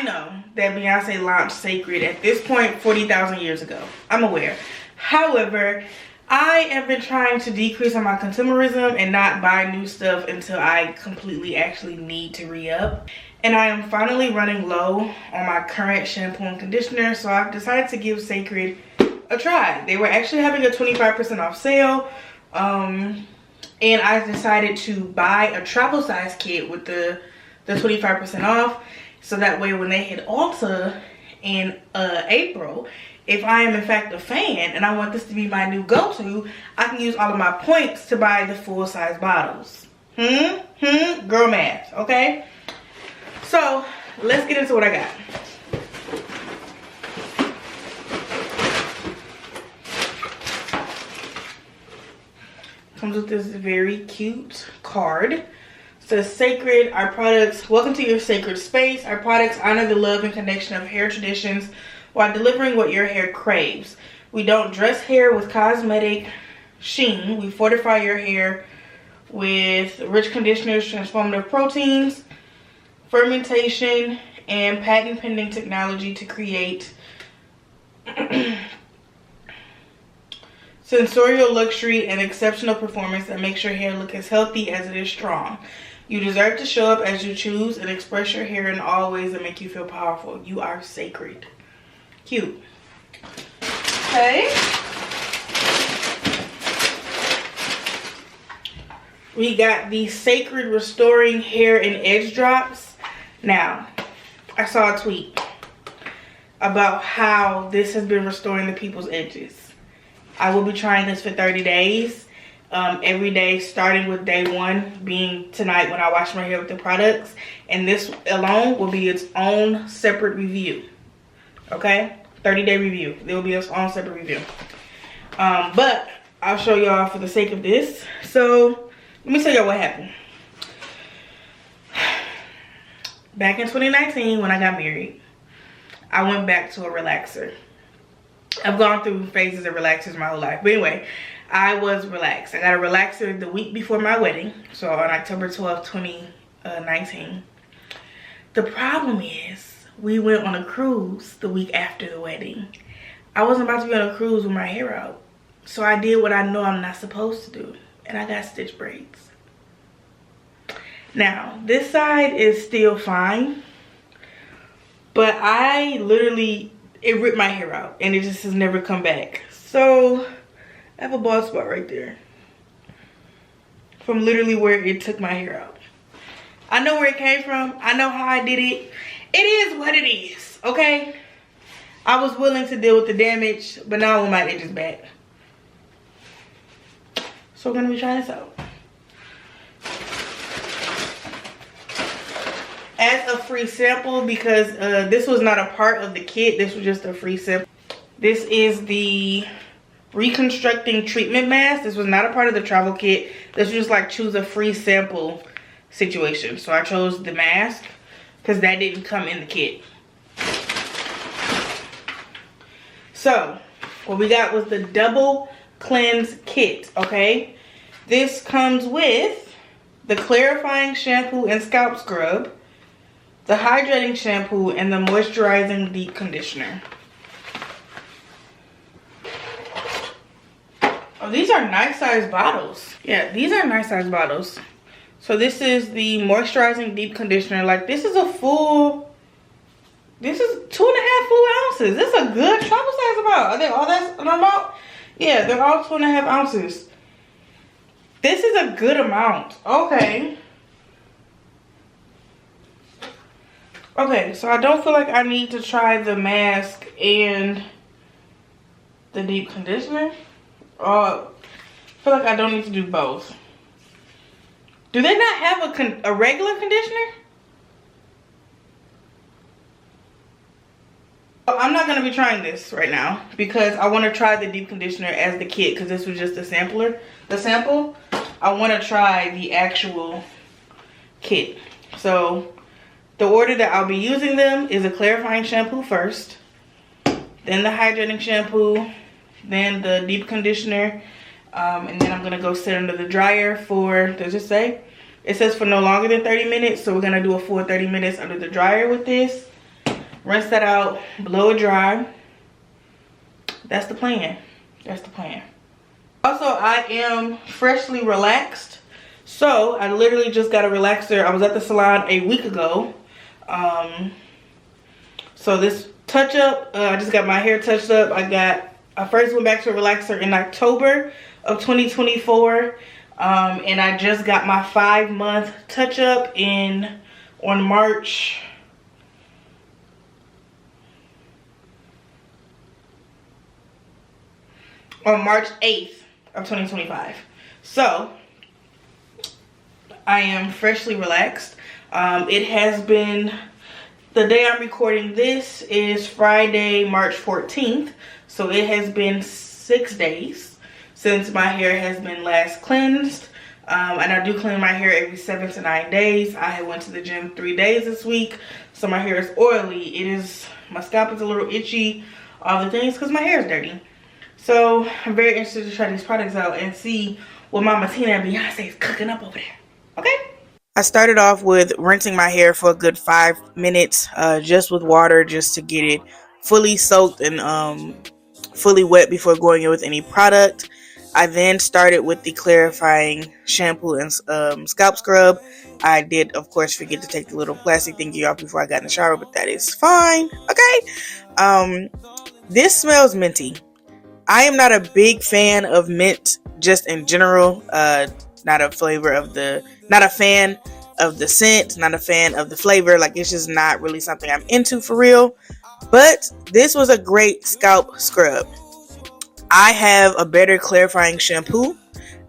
know that Beyonce launched Cécred at this point 40,000 years ago. I'm aware. However, I have been trying to decrease on my consumerism and not buy new stuff until I completely actually need to re-up. And I am finally running low on my current shampoo and conditioner, so I've decided to give Cécred a try. They were actually having a 25% off sale, and I decided to buy a travel size kit with the 25% off, so that way when they hit Ulta in April, if I am in fact a fan and I want this to be my new go-to, I can use all of my points to buy the full size bottles. Girl math, okay? So let's get into what I got. Comes with this very cute card. It says, Cécred, our products, welcome to your sacred space. Our products honor the love and connection of hair traditions while delivering what your hair craves. We don't dress hair with cosmetic sheen. We fortify your hair with rich conditioners, transformative proteins, fermentation, and patent pending technology to create sensorial luxury and exceptional performance that makes your hair look as healthy as it is strong. You deserve to show up as you choose and express your hair in all ways that make you feel powerful. You are sacred. Cute. Okay. We got the Cécred Restoring Hair and Edge Drops. Now, I saw a tweet about how this has been restoring the people's edges. I will be trying this for 30 days. Every day, starting with day 1 being tonight when I wash my hair with the products. And this alone will be its own separate review. Okay? 30-day review. There will be its own separate review. But I'll show y'all for the sake of this. So, let me tell y'all what happened. Back in 2019, when I got married, I went back to a relaxer. I've gone through phases of relaxers my whole life. But anyway, I was relaxed. I got a relaxer the week before my wedding. So on October 12th, 2019. The problem is, we went on a cruise the week after the wedding. I wasn't about to be on a cruise with my hair out. So I did what I know I'm not supposed to do. And I got stitch braids. Now, this side is still fine. But I literally, it ripped my hair out. And it just has never come back. So, I have a bald spot right there. From literally where it took my hair out. I know where it came from. I know how I did it. It is what it is, okay? I was willing to deal with the damage, but now I want my edges back. So we're gonna be trying this out. As a free sample, because this was not a part of the kit, this was just a free sample. This is the Reconstructing Treatment Mask. This was not a part of the travel kit. This was just like choose a free sample situation. So I chose the mask because that didn't come in the kit. So what we got was the double cleanse kit, okay? This comes with the clarifying shampoo and scalp scrub, the hydrating shampoo, and the moisturizing deep conditioner. Oh, these are nice size bottles. Yeah, these are nice size bottles. So this is the moisturizing deep conditioner. Like, this is a full, this is 2.5 full ounces. This is a good travel size amount. Are they all that amount? Yeah, they're all 2.5 ounces. This is a good amount. Okay. Okay, so I don't feel like I need to try the mask and the deep conditioner. I feel like I don't need to do both. Do they not have a regular conditioner? I'm not going to be trying this right now because I want to try the deep conditioner as the kit because this was just a sampler. The sample, I want to try the actual kit. So the order that I'll be using them is a clarifying shampoo first, then the hydrating shampoo, then the deep conditioner, and then I'm going to go sit under the dryer for, does it say? It says for no longer than 30 minutes, so we're going to do a full 30 minutes under the dryer with this. rinse that out, blow it dry. That's the plan. That's the plan. Also, I am freshly relaxed. So, I literally just got a relaxer. I was at the salon a week ago. So this touch up, I just got my hair touched up. I first went back to a relaxer in October of 2024. And I just got my 5-month touch up on March 8th of 2025. So I am freshly relaxed. It has been, the day I'm recording this is Friday, March 14th. So it has been 6 days since my hair has been last cleansed. And I do clean my hair every 7 to 9 days. I went to the gym 3 days this week. So my hair is oily. My scalp is a little itchy, all the things, because my hair is dirty. So I'm very interested to try these products out and see what Mama Tina and Beyonce is cooking up over there. Okay? I started off with rinsing my hair for a good 5 minutes, just with water, just to get it fully soaked and fully wet before going in with any product. I then started with the clarifying shampoo and scalp scrub. I did, of course, forget to take the little plastic thingy off before I got in the shower, but that is fine. Okay? This smells minty. I am not a big fan of mint just in general. Not a fan of the scent, not a fan of the flavor. Like, it's just not really something I'm into for real. But this was a great scalp scrub. I have a better clarifying shampoo.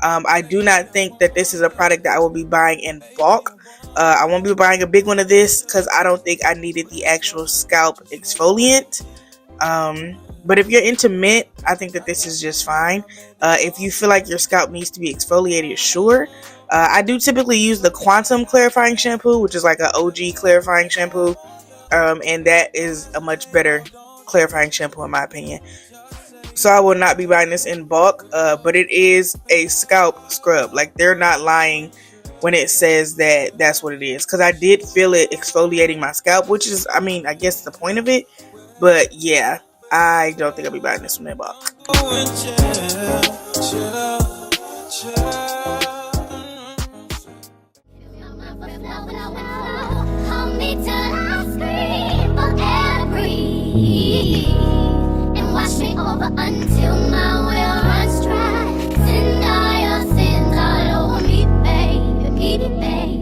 I do not think that this is a product that I will be buying in bulk. I won't be buying a big one of this because I don't think I needed the actual scalp exfoliant. But if you're into mint, I think that this is just fine. If you feel like your scalp needs to be exfoliated, sure. I do typically use the Quantum clarifying shampoo, which is like an OG clarifying shampoo. And that is a much better clarifying shampoo in my opinion. So I will not be buying this in bulk, but it is a scalp scrub. Like, they're not lying when it says that that's what it is. Because I did feel it exfoliating my scalp, which is, I mean, I guess the point of it. But yeah, I don't think I'll be buying this from that bulk. Wash me over until my well runs dry. Send all your sins all over me, baby, baby,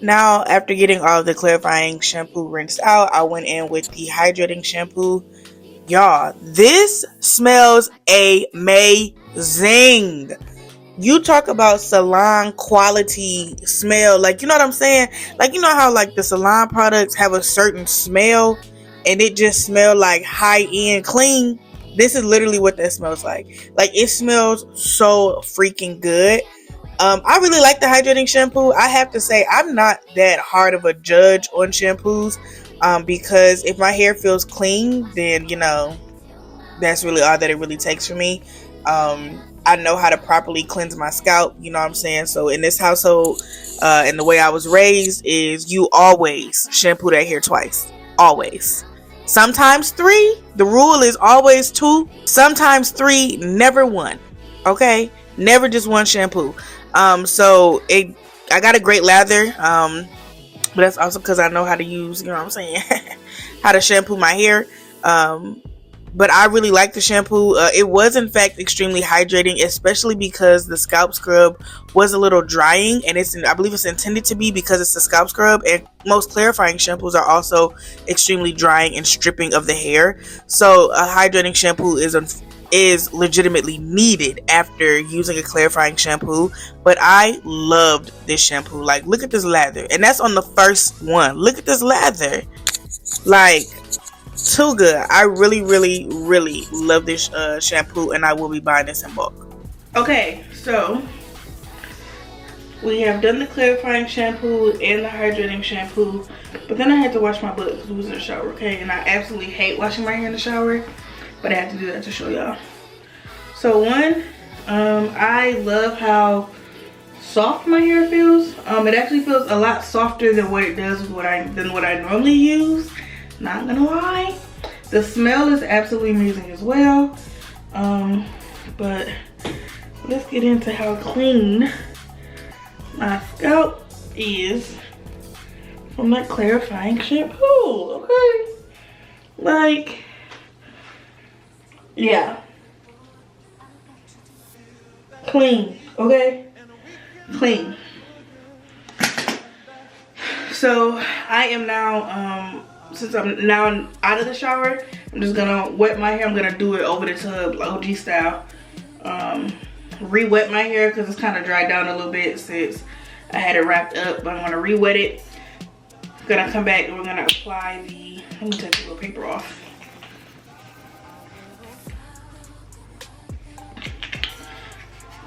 Now, after getting all of the clarifying shampoo rinsed out, I went in with the hydrating shampoo. Y'all, this smells amazing. You talk about salon quality smell. Like, you know what I'm saying? Like, you know how like the salon products have a certain smell and it just smells like high-end clean? This is literally what that smells like. Like, it smells so freaking good. I really like the hydrating shampoo. I have to say, I'm not that hard of a judge on shampoos, because if my hair feels clean, then, you know, that's really all that it really takes for me. I know how to properly cleanse my scalp, you know what I'm saying? So in this household, and the way I was raised is you always shampoo that hair twice. Always. Sometimes 3. The rule is always 2. Sometimes 3, never 1. Okay? Never just 1 shampoo. So I got a great lather. But that's also because I know how to use, you know what I'm saying, how to shampoo my hair. But I really like the shampoo. It was in fact extremely hydrating, especially because the scalp scrub was a little drying, and I believe it's intended to be because it's a scalp scrub, and most clarifying shampoos are also extremely drying and stripping of the hair. So a hydrating shampoo is legitimately needed after using a clarifying shampoo. But I loved this shampoo. Like, look at this lather, and that's on the first one. Look at this lather. Like, too good. I really love this shampoo, and I will be buying this in bulk. Okay, so we have done the clarifying shampoo and the hydrating shampoo, but then I had to wash my butt because we was in the shower. Okay, and I absolutely hate washing my hair in the shower, but I had to do that to show y'all. So one, I love how soft my hair feels. It actually feels a lot softer than what it does with what I normally use. Not gonna lie. The smell is absolutely amazing as well. But let's get into how clean my scalp is from that clarifying shampoo. Okay, like, yeah, clean. Okay, clean. So I am now since I'm now out of the shower, I'm just gonna wet my hair. I'm gonna do it over the tub, OG style. Re-wet my hair because it's kind of dried down a little bit since I had it wrapped up. But I'm gonna re-wet it. I'm gonna come back and we're gonna apply the, let me take the little paper off.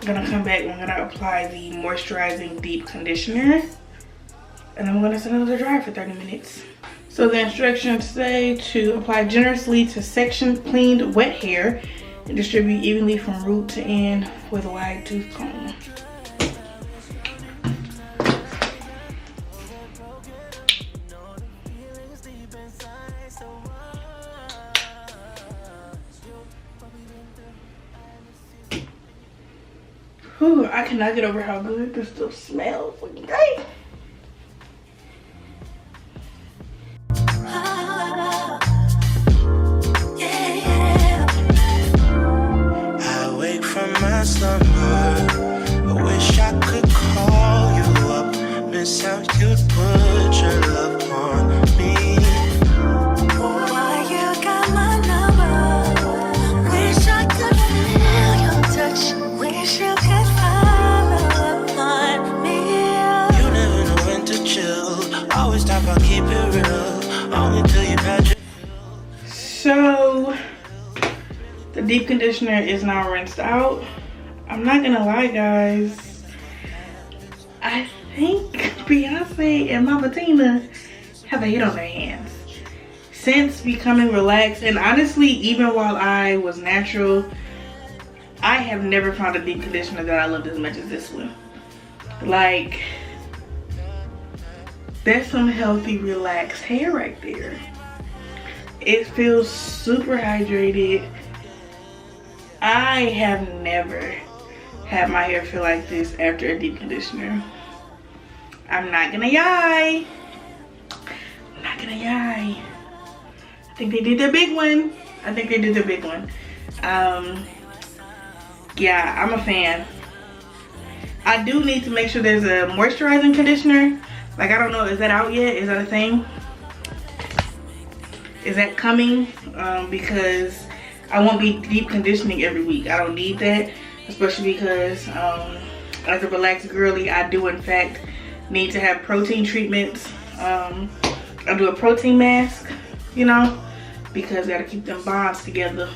I'm gonna come back and we're gonna apply the moisturizing deep conditioner. And then we're gonna send it to the dryer for 30 minutes. So the instructions say to apply generously to section cleaned wet hair and distribute evenly from root to end with a wide tooth comb. Whew, I cannot get over how good this stuff smells. Okay. I wish I could call you up, miss how you'd put your love on me. Why you got my number? Wish I could feel your touch. Wish you could follow up on me. You never know when to chill. Always talk about keep it real. Only till you had your. So the deep conditioner is now rinsed out. I'm not gonna lie, guys. I think Beyonce and Mama Tina have a hit on their hands. Since becoming relaxed, and honestly, even while I was natural, I have never found a deep conditioner that I loved as much as this one. Like, that's some healthy, relaxed hair right there. It feels super hydrated. I have never had my hair feel like this after a deep conditioner. I'm not gonna lie. I'm not gonna lie. I think they did their big one. I think they did their big one. Yeah, I'm a fan. I do need to make sure there's a moisturizing conditioner. Like, I don't know, is that out yet? Is that a thing? Is that coming? Because I won't be deep conditioning every week. I don't need that, especially because as a relaxed girly, I do in fact need to have protein treatments. I do a protein mask, you know, because I gotta keep them bonds together.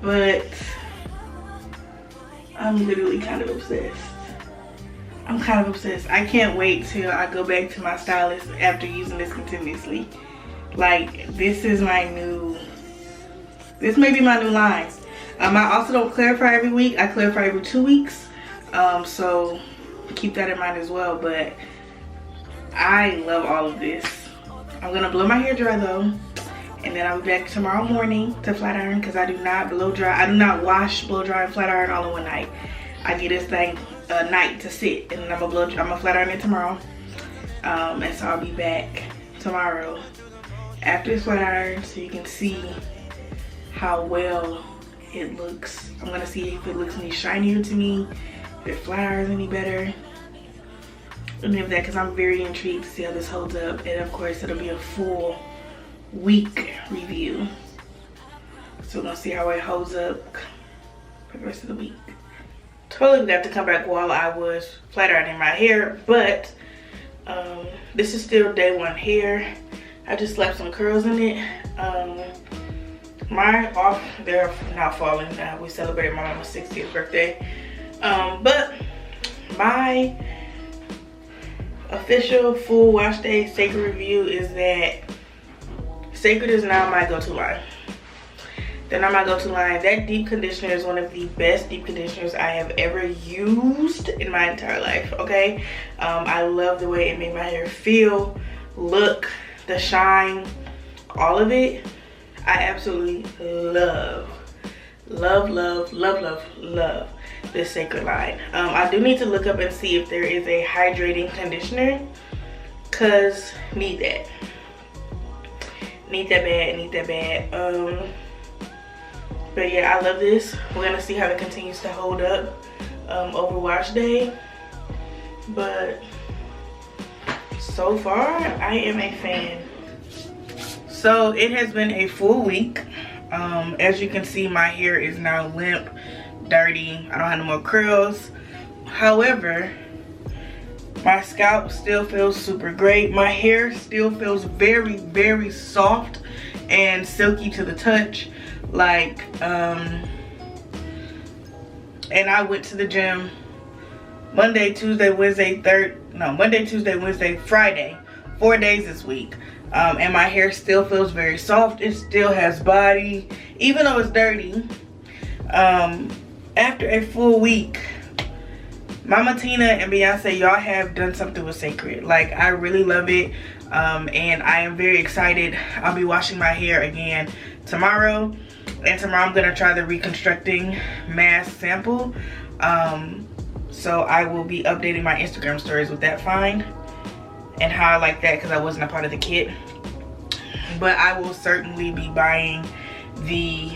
But I'm literally kind of obsessed. I'm kind of obsessed. I can't wait till I go back to my stylist after using this continuously. Like, this is my new, this may be my new line. I also don't clarify every week. I clarify every 2 weeks. So keep that in mind as well. But I love all of this. I'm gonna blow my hair dry though. And then I'll be back tomorrow morning to flat iron, because I do not blow dry. I do not wash, blow dry, and flat iron all in one night. I get this thing a night to sit, and then I'm gonna flat iron it tomorrow. And so I'll be back tomorrow after this flat iron, so you can see how well it looks. I'm gonna see if it looks any shinier to me, if it flat irons any better, and if that, because I'm very intrigued to see how this holds up. And of course, it'll be a full week review, so we're gonna see how it holds up for the rest of the week. Totally forgot to come back while I was flat ironing my hair, but this is still day one hair. I just slapped some curls in it. They're not falling now. We celebrated my mama's 60th birthday. But my official full wash day Cécred review is that Cécred is now my go-to line. They're not my go-to line. That deep conditioner is one of the best deep conditioners I have ever used in my entire life, okay? I love the way it made my hair feel, look, the shine, all of it. I absolutely love this Cécred line. I do need to look up and see if there is a hydrating conditioner, cause need that bad. But yeah, I love this. We're gonna see how it continues to hold up over wash day, but so far I am a fan. So it has been a full week. As you can see, my hair is now limp, dirty. I don't have no more curls. However, my scalp still feels super great. My hair still feels very, very soft and silky to the touch. Like, and I went to the gym Monday, Tuesday, Wednesday, Friday, 4 days this week. And my hair still feels very soft. It still has body, even though it's dirty. After a full week, Mama Tina and Beyonce, y'all have done something with Cécred. Like, I really love it. And I am very excited. I'll be washing my hair again tomorrow. And tomorrow I'm gonna try the reconstructing mask sample. So I will be updating my Instagram stories with that find and how I like that, because I wasn't a part of the kit. But I will certainly be buying the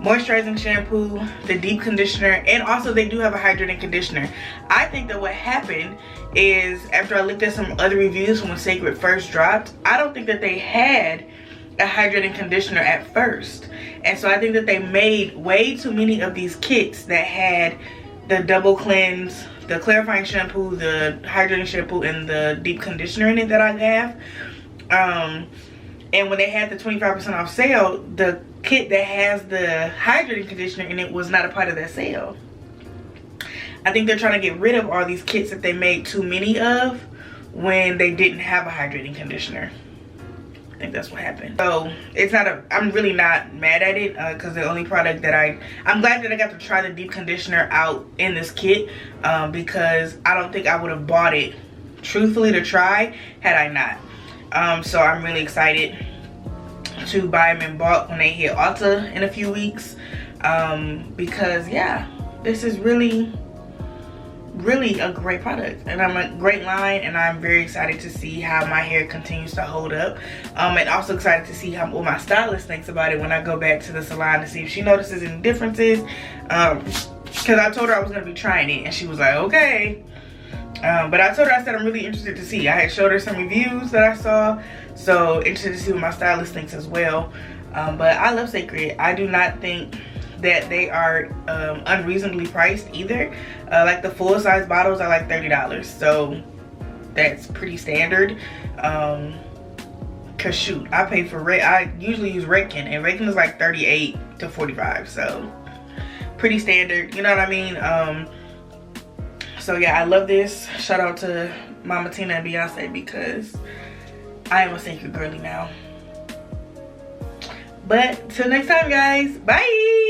moisturizing shampoo, the deep conditioner, and also they do have a hydrating conditioner. I think that what happened is, after I looked at some other reviews from when Cécred first dropped, I don't think that they had a hydrating conditioner at first. And so I think that they made way too many of these kits that had the double cleanse, the clarifying shampoo, the hydrating shampoo, and the deep conditioner in it that I have. And when they had the 25% off sale, the kit that has the hydrating conditioner in it was not a part of that sale. I think they're trying to get rid of all these kits that they made too many of when they didn't have a hydrating conditioner. I think that's what happened. So it's not I'm really not mad at it, because the only product that I'm glad that I got to try the deep conditioner out in this kit, because I don't think I would have bought it truthfully to try had I not. So I'm really excited to buy them in bulk when they hit Ulta in a few weeks, because yeah, this is really a great product, and I'm a great line, and I'm very excited to see how my hair continues to hold up, and also excited to see what my stylist thinks about it when I go back to the salon to see if she notices any differences, because I told her I was going to be trying it, and she was like, okay. But I told her, I said I'm really interested to see. I had showed her some reviews that I saw, so interested to see what my stylist thinks as well. But I love Cécred. I do not think that they are unreasonably priced either. Like the full size bottles are like $30, so that's pretty standard. Cause shoot, I pay for I usually use Rakin, and Rakin is like $38 to $45, so pretty standard, you know what I mean? So yeah, I love this. Shout out to Mama Tina and Beyonce, because I am a Cécred girly now. But till next time, guys, bye.